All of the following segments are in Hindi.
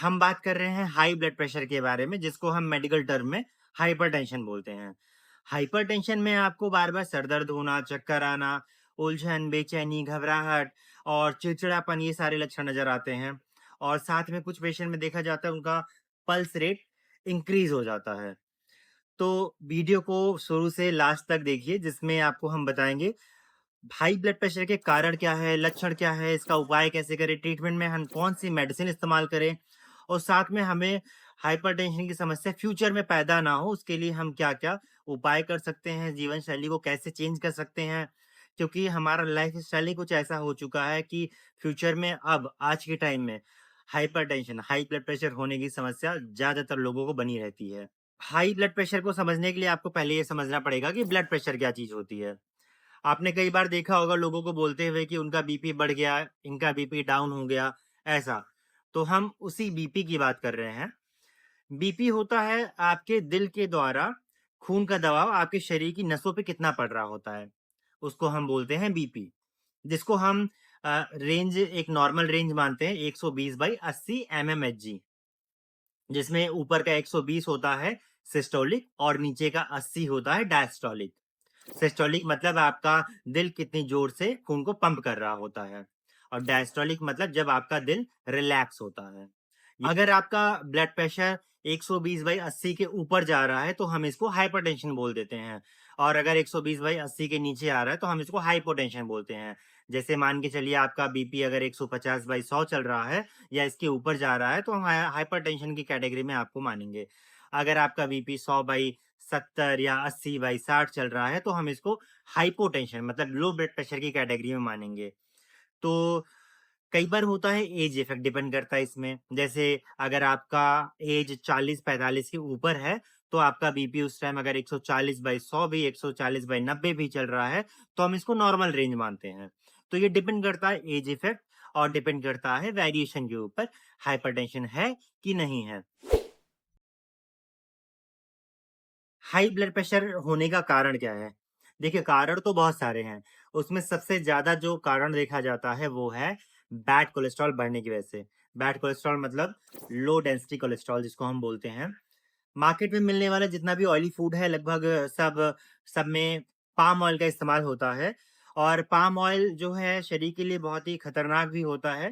हम बात कर रहे हैं हाई ब्लड प्रेशर के बारे में जिसको हम मेडिकल टर्म में हाइपरटेंशन बोलते हैं। हाइपरटेंशन में आपको बार-बार सर दर्द होना, चक्कर आना, उलझन, बेचैनी, घबराहट और चिड़चिड़ापन ये सारे लक्षण नज़र आते हैं। और साथ में कुछ पेशेंट में देखा जाता है उनका पल्स रेट इंक्रीज़ हो जाता है। तो वीडियो को शुरू से लास्ट तक देखिए जिसमें आपको हम बताएँगे हाई ब्लड प्रेशर के कारण क्या है, लक्षण क्या है, इसका उपाय कैसे करें, ट्रीटमेंट में हम कौन-सी मेडिसिन इस्तेमाल करें और साथ में हमें हाइपरटेंशन की समस्या फ्यूचर में पैदा ना हो, उसके लिए हम क्या-क्या उपाय कर सकते हैं, जीवन शैली को कैसे चेंज कर सकते हैं। क्योंकि हमारा लाइफ़स्टाइल ही कुछ ऐसा हो चुका है कि फ्यूचर में अब आज के टाइम में हाइपरटेंशन, हाई ब्लड प्रेशर होने की समस्या ज़्यादातर लोगों को बनी रहती है। हाई ब्लड प्रेशर को समझने के लिए आपको पहले ये समझना पड़ेगा कि ब्लड प्रेशर क्या चीज़ होती है। आपने कई बार देखा होगा लोगों को बोलते हुए कि उनका बीपी बढ़ गया, इनका बीपी डाउन हो गया, ऐसा। तो हम उसी बीपी की बात कर रहे हैं। बीपी होता है आपके दिल के द्वारा खून का दबाव आपके शरीर की नसों पे कितना पड़ रहा होता है, उसको हम बोलते हैं बीपी। जिसको हम रेंज एक नॉर्मल रेंज मानते हैं 120/80 mmHg, जिसमें ऊपर का 120 होता है सिस्टोलिक और नीचे का 80 होता है डायस्टोलिक। सिस्टोलिक मतलब आपका दिल कितनी जोर से खून को पंप कर रहा होता है और डायस्टोलिक मतलब जब आपका दिल रिलैक्स होता है। अगर आपका ब्लड प्रेशर 120/80 के ऊपर जा रहा है तो हम इसको हाइपरटेंशन बोल देते हैं और अगर 120/80 के नीचे आ रहा है तो हम इसको हाइपोटेंशन बोलते हैं। जैसे मान के चलिए आपका बीपी अगर 150/100 चल रहा है या इसके ऊपर जा रहा है तो हम हाइपरटेंशन की कैटेगरी में आपको मानेंगे। अगर आपका बीपी 100/70 या 80/60 चल रहा है तो हम इसको हाइपोटेंशन मतलब लो ब्लड प्रेशर की कैटेगरी में मानेंगे। तो कई बार होता है एज इफेक्ट डिपेंड करता है इसमें। जैसे अगर आपका एज 40-45 के ऊपर है, तो आपका बीपी उस टाइम अगर 140/100 भी 140/90 भी चल रहा है, तो हम इसको नॉर्मल रेंज मानते हैं। तो ये डिपेंड करता है एज इफेक्ट और डिपेंड करता है वेरिएशन के ऊपर, हाइपरटेंशन है कि नहीं है। हाई ब्लड प्रेशर होने का कारण क्या है? देखिए कारण तो बहुत सारे हैं। उसमें सबसे ज़्यादा जो कारण देखा जाता है वो है बैड कोलेस्ट्रॉल बढ़ने की वजह से। बैड कोलेस्ट्रॉल मतलब लो डेंसिटी कोलेस्ट्रॉल जिसको हम बोलते हैं। मार्केट में मिलने वाला जितना भी ऑयली फूड है लगभग सब सब में पाम ऑयल का इस्तेमाल होता है और पाम ऑयल जो है शरीर के लिए बहुत ही खतरनाक भी होता है।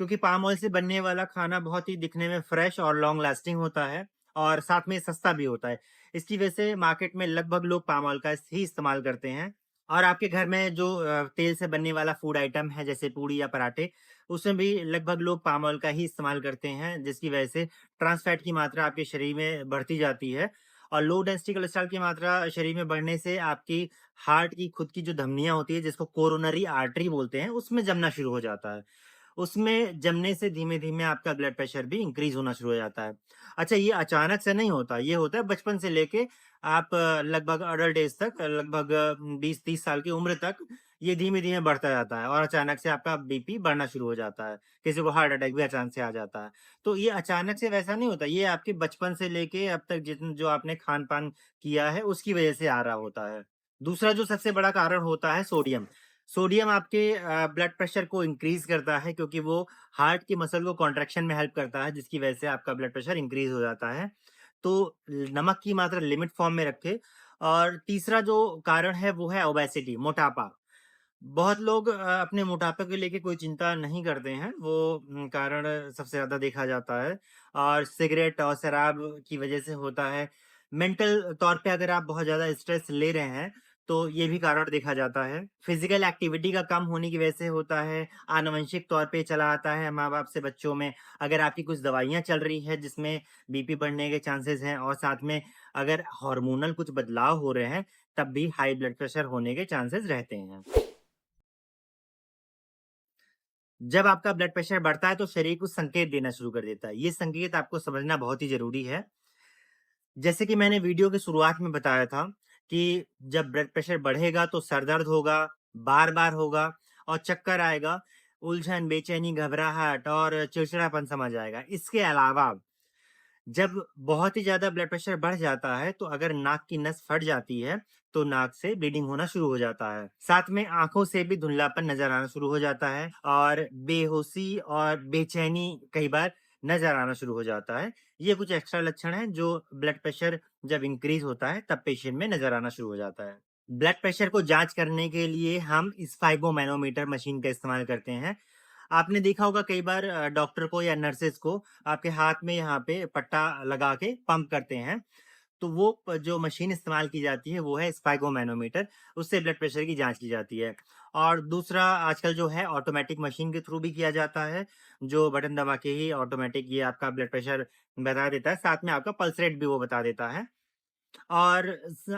क्योंकि पाम ऑयल से बनने वाला खाना बहुत ही दिखने में फ्रेश और लॉन्ग लास्टिंग होता है और साथ में सस्ता भी होता है। इसकी वजह से मार्केट में लगभग लोग पाम ऑयल का ही इस्तेमाल करते हैं और आपके घर में जो तेल से बनने वाला फूड आइटम है जैसे पूड़ी या पराठे, उसमें भी लगभग लोग पाम ऑयल का ही इस्तेमाल करते हैं जिसकी वजह से ट्रांस फैट की मात्रा आपके शरीर में बढ़ती जाती है और लो डेंसिटी कोलेस्ट्रॉल की मात्रा शरीर में बढ़ने से आपकी हार्ट की खुद की जो धमनियाँ होती है जिसको कोरोनरी आर्टरी बोलते हैं, उसमें जमना शुरू हो जाता है। उसमें जमने से धीमे-धीमे आपका ब्लड प्रेशर भी इंक्रीज़ होना शुरू हो जाता है। अच्छा ये अचानक से नहीं होता, ये होता है बचपन से लेके आप लगभग अडल्ट एज तक लगभग 20-30 साल की उम्र तक ये धीमे-धीमे बढ़ता जाता है और अचानक से आपका बीपी बढ़ना शुरू हो जाता है। किसी को हार्ट अटैक भी अचानक से आ जाता है। तो ये अचानक से वैसा नहीं होता, ये आपके बचपन से लेके अब तक जितन जो आपने खान-पान किया है उसकी वज़ह से आ रहा होता है। दूसरा जो सबसे बड़ा कारण होता है सोडियम। सोडियम आपके ब्लड प्रेशर को इंक्रीज़ करता है क्योंकि वो हार्ट की मसल को कॉन्ट्रैक्शन में हेल्प करता है जिसकी वजह से आपका ब्लड प्रेशर इंक्रीज़ हो जाता है। तो नमक की मात्रा लिमिट फॉर्म में रखें और तीसरा जो कारण है वो है ओबेसिटी मोटापा। बहुत लोग अपने मोटापे को लेके कोई चिंता नहीं करते हैं, वो कारण सबसे ज़्यादा देखा जाता है और सिगरेट और शराब की वजह से होता है। मेंटल तौर पे अगर आप बहुत ज़्यादा स्ट्रेस ले रहे हैं, तो ये भी कारण देखा जाता है। फिज़िकल एक्टिविटी का कम होने की वजह से होता है, आनुवंशिक तौर पे चला आता है माँ-बाप से बच्चों में। अगर आपकी कुछ दवाइयाँ चल रही हैं जिसमें बीपी बढ़ने के चांसेज़ हैं और साथ में अगर हार्मोनल कुछ बदलाव हो रहे हैं, तब भी हाई ब्लड प्रेशर होने के चांसेज़ रहते हैं। जब आपका ब्लड प्रेशर बढ़ता है तो शरीर कुछ संकेत देना शुरू कर देता है। ये संकेत आपको समझना बहुत ही ज़रूरी है। जैसे कि मैंने वीडियो की शुरुआत में बताया था कि जब ब्लड प्रेशर बढ़ेगा तो सर दर्द होगा, बार-बार होगा और चक्कर आएगा, उलझन, बेचैनी, घबराहट और चिड़चिड़ापन समझ आएगा। इसके अलावा जब बहुत ही ज़्यादा ब्लड प्रेशर बढ़ जाता है, तो अगर नाक की नस फट जाती है, तो नाक से ब्लीडिंग होना शुरू हो जाता है। साथ में आँखों से भी धुंधलापन नज़र आना शुरू हो जाता है और बेहोशी और बेचैनी कई बार नज़र आना शुरू हो जाता है। ये कुछ एक्स्ट्रा लक्षण हैं जो ब्लड प्रेशर जब इंक्रीज़ होता है तब पेशेंट में नज़र आना शुरू हो जाता है। ब्लड प्रेशर को जाँच करने के लिए हम स्फाइगोमैनोमीटर मशीन का इस्तेमाल करते हैं। आपने देखा होगा कई बार डॉक्टर को या नर्सेज़ को आपके हाथ में यहाँ पे पट्टा लगा के पंप करते हैं। तो वो जो मशीन इस्तेमाल की जाती है वो है स्फाइगोमैनोमीटर, उससे ब्लड प्रेशर की जाँच की जाती है। और दूसरा आजकल जो है ऑटोमैटिक मशीन के थ्रू भी किया जाता है, जो बटन दबा के ही ऑटोमैटिक ये आपका ब्लड प्रेशर बता देता है, साथ में आपका पल्स रेट भी वो बता देता है। और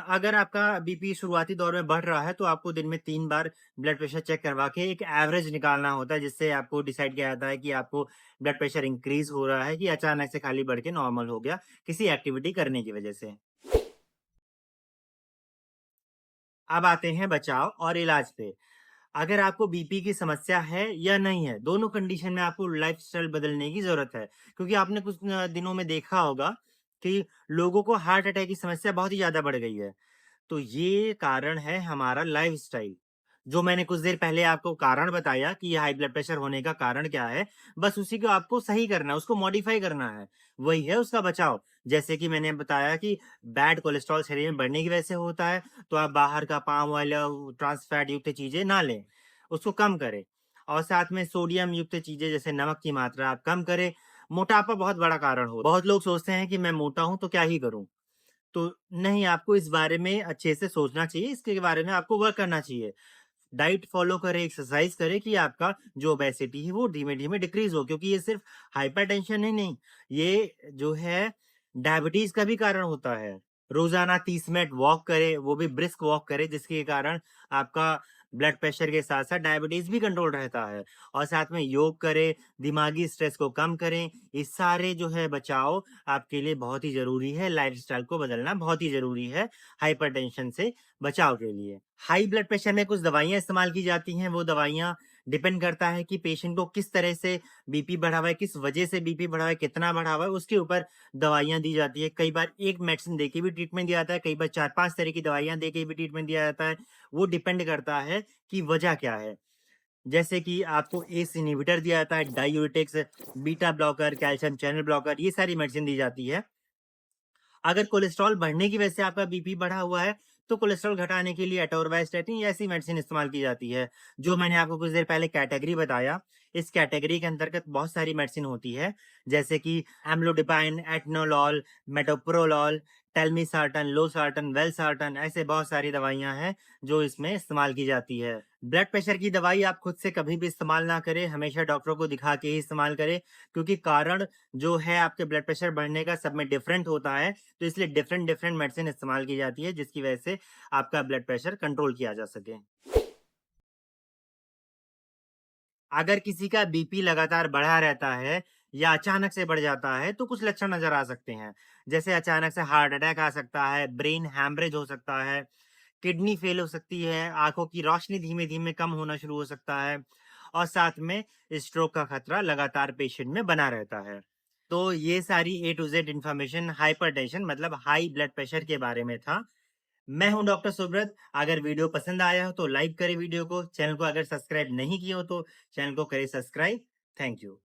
अगर आपका बीपी शुरुआती दौर में बढ़ रहा है, तो आपको दिन में 3 बार ब्लड प्रेशर चेक करवा के एक एवरेज निकालना होता है, जिससे आपको डिसाइड किया जाता है कि आपको ब्लड प्रेशर इंक्रीज़ हो रहा है कि अचानक से खाली बढ़ के नॉर्मल हो गया, किसी एक्टिविटी करने की वजह से। अब आते हैं बचाव और इलाज पे। अगर आपको बीपी की समस्या है या नहीं है, दोनों कंडीशन में आपको लाइफ़स्टाइल बदलने की ज़रूरत है। क्योंकि आपने कुछ दिनों में देखा होगा कि लोगों को हार्ट अटैक की समस्या बहुत ही ज़्यादा बढ़ गई है। तो ये कारण है हमारा लाइफ़स्टाइल। जो मैंने कुछ देर पहले आपको कारण बताया कि ये हाई ब्लड प्रेशर होने का कारण क्या है, बस उसी को आपको सही करना है, उसको मॉडिफ़ाई करना है। वही है उसका बचाव। जैसे कि मैंने बताया कि बैड कोलेस्ट्रॉल शरीर में बढ़ने की वजह से होता है, तो आप बाहर का पाम ऑयल या ट्रांस फैट युक्त चीज़ें ना लें, उसको कम करें। और साथ में सोडियम युक्त चीज़ें जैसे नमक की मात्रा आप कम करें। मोटापा बहुत बड़ा कारण हो बहुत लोग सोचते हैं कि मैं मोटा हूँ, तो क्या ही करूँ? तो नहीं, आपको इस बारे में अच्छे से सोचना चाहिए, इसके बारे में आपको वर्क करना चाहिए। डाइट फ़ॉलो करें, एक्सरसाइज़ करें कि आपका जो ओबेसिटी है वो धीमे-धीमे डिक्रीज़ हो, क्योंकि ये सिर्फ़ हाइपरटेंशन ही नहीं, ये जो है डायबिटीज़ का भी कारण होता है। रोज़ाना 30 मिनट वॉक करें, वो भी ब्रिस्क वॉक करें, जिसके कारण आपका ब्लड प्रेशर के साथ-साथ डायबिटीज़ भी कंट्रोल रहता है। और साथ में योग करें, दिमागी स्ट्रेस को कम करें, ये सारे जो है बचाव आपके लिए बहुत ही ज़रूरी है, लाइफ़स्टाइल को बदलना बहुत ही ज़रूरी है, हाइपरटेंशन से बचाव के लिए। हाई ब्लड प्रेशर में कुछ दवाइयाँ इस्तेमाल की जाती हैं, वो दवाइयाँ डिपेंड करता है कि पेशेंट को किस तरह से बीपी बढ़ा हुआ है, किस वजह से बीपी बढ़ा हुआ है, कितना बढ़ा हुआ है, उसके ऊपर दवाइयाँ दी जाती है। कई बार एक मेडिसिन दे के भी ट्रीटमेंट दिया जाता है, कई बार 4-5 तरह की दवाइयाँ दे के भी ट्रीटमेंट दिया जाता है। वो डिपेंड करता है कि वजह क्या है। जैसे कि आपको एस इन्हिबिटर दिया जाता है, diuretics, beta blocker, calcium channel blocker, ये सारी मेडिसिन दी जाती है। अगर कोलेस्ट्रॉल बढ़ने की वजह से आपका बीपी बढ़ा हुआ है, तो कोलेस्ट्रॉल घटाने के लिए एटोरवायस्टैटिन या ऐसी मेडिसिन इस्तेमाल की जाती है। जो मैंने आपको कुछ देर पहले कैटेगरी बताया, इस कैटेगरी के अंतर्गत बहुत सारी मेडिसिन होती है, जैसे कि एम्लोडिपाइन, एटनोलॉल, मेटोप्रोलॉल, टेल्मिसर्टन, लोसर्टन, वेलसर्टन, ऐसे बहुत सारी दवाइयाँ हैं, जो इसमें इस्तेमाल की जाती है। ब्लड प्रेशर की दवाई आप खुद से कभी भी इस्तेमाल ना करें, हमेशा डॉक्टर को दिखा के ही इस्तेमाल करें, क्योंकि कारण जो है आपके ब्लड प्रेशर बढ़ने का सब में डिफरेंट होता है, तो इसलिए डिफरेंट डिफरेंट मेडिसिन इस्तेमाल की जाती है, जिसकी वजह से आपका ब्लड प्रेशर कंट्रोल किया जा सके। अगर किसी का बीपी लगातार बढ़ा रहता है या अचानक से बढ़ जाता है, तो कुछ लक्षण नज़र आ सकते हैं। जैसे अचानक से हार्ट अटैक आ सकता है, ब्रेन हैमरेज हो सकता है, किडनी फेल हो सकती है, आँखों की रोशनी धीमे-धीमे कम होना शुरू हो सकता है और साथ में स्ट्रोक का खतरा लगातार पेशेंट में बना रहता है। तो ये सारी ए टू ज़ेड इन्फॉर्मेशन हाइपरटेंशन मतलब हाई ब्लड प्रेशर के बारे में था। मैं हूँ डॉक्टर सुब्रत। अगर वीडियो पसंद आया हो तो लाइक करें वीडियो को। चैनल को अगर सब्सक्राइब नहीं किए हो तो चैनल को करें सब्सक्राइब। Thank you.